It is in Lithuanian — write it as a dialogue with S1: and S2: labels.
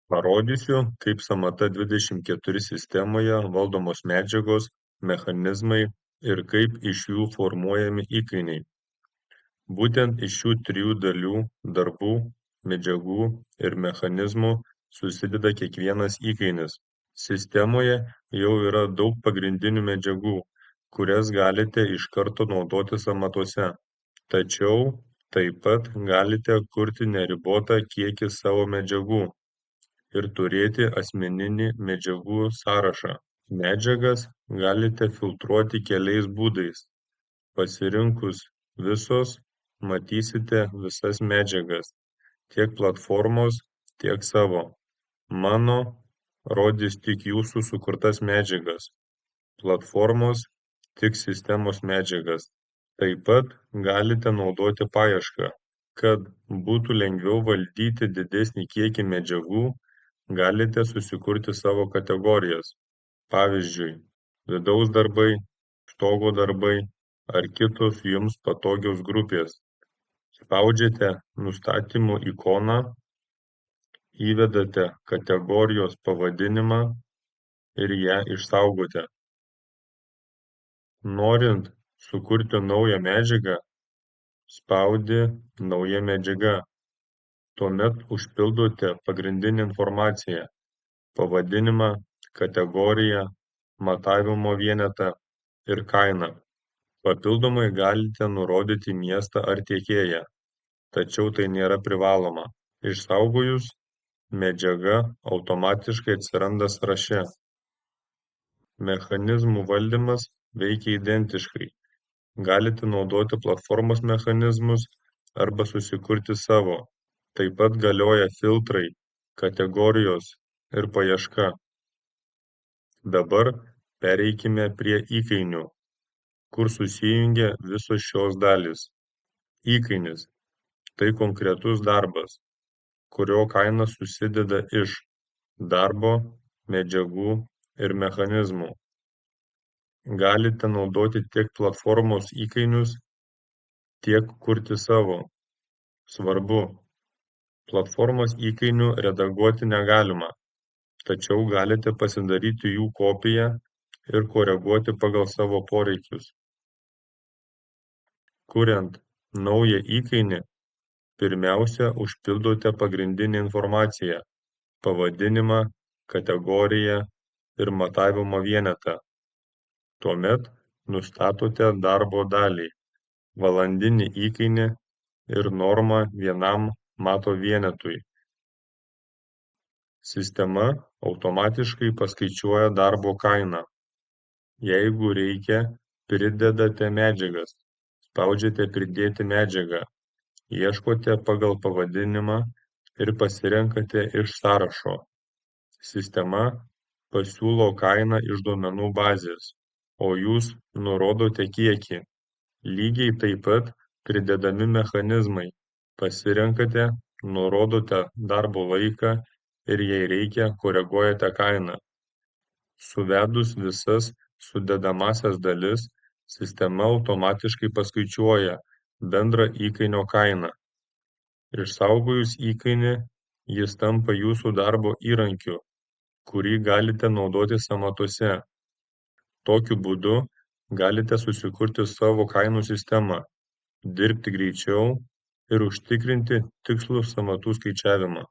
S1: Parodysiu, kaip Samata-24 sistemoje valdomos medžiagos, mechanizmai ir kaip iš jų formuojami įkainiai. Būtent iš šių trijų dalių – darbų, medžiagų ir mechanizmų – susideda kiekvienas įkainis. Sistemoje jau yra daug pagrindinių medžiagų, kurias galite iš karto naudoti samatuose. Tačiau taip pat galite kurti neribotą kiekį savo medžiagų ir turėti asmeninį medžiagų sąrašą. Medžiagas galite filtruoti keliais būdais. Pasirinkus Visos matysite visas medžiagas, tiek platformos, tiek savo. Mano rodys tik jūsų sukurtas medžiagas. Platformos tik sistemos medžiagas. Taip pat galite naudoti paiešką. Kad būtų lengviau valdyti didesnį kiekį medžiagų, galite susikurti savo kategorijas. Pavyzdžiui, vidaus darbai, stogo darbai ar kitos jums patogios grupės. Spaudžiate nustatymo ikoną, įvedate kategorijos pavadinimą ir ją išsaugote. Norint sukurti naują medžiagą, spaudi Nauja medžiaga. Tuomet užpildote pagrindinę informaciją – pavadinimą, kategoriją, matavimo vienetą ir kainą. Papildomai galite nurodyti miestą ar tiekėją, tačiau tai nėra privaloma. Išsaugojus, medžiaga automatiškai atsiranda sąraše. Mechanizmų valdymas veikia identiškai. Galite naudoti platformos mechanizmus arba susikurti savo. Taip pat galioja filtrai, kategorijos ir paieška. Dabar pereikime prie įkainių, kur susijungia visos šios dalys. Įkainis – tai konkretus darbas, kurio kaina susideda iš darbo, medžiagų ir mechanizmų. Galite naudoti tiek platformos įkainius, tiek kurti savo. Svarbu, platformos įkainių redaguoti negalima, tačiau galite pasidaryti jų kopiją ir koreguoti pagal savo poreikius. Kuriant naują įkainį, pirmiausia užpildote pagrindinę informaciją – pavadinimą, kategoriją ir matavimo vienetą. Tuomet nustatote darbo dalį, valandinį įkainį ir normą vienam mato vienetui. Sistema automatiškai paskaičiuoja darbo kainą. Jeigu reikia, pridedate medžiagas, spaudžiate Pridėti medžiagą, ieškote pagal pavadinimą ir pasirenkate iš sąrašo. Sistema pasiūlo kainą iš duomenų bazės, o jūs nurodote kiekį. Lygiai taip pat pridedami mechanizmai. Pasirenkate, nurodote darbo laiką ir jei reikia, koreguojate kainą. Suvedus visas sudedamąsias dalis, sistema automatiškai paskaičiuoja bendrą įkainio kainą. Išsaugojus įkainį, jis tampa jūsų darbo įrankiu, kurį galite naudoti samatuose. Tokiu būdu galite susikurti savo kainų sistemą, dirbti greičiau ir užtikrinti tikslų sąmatų skaičiavimą.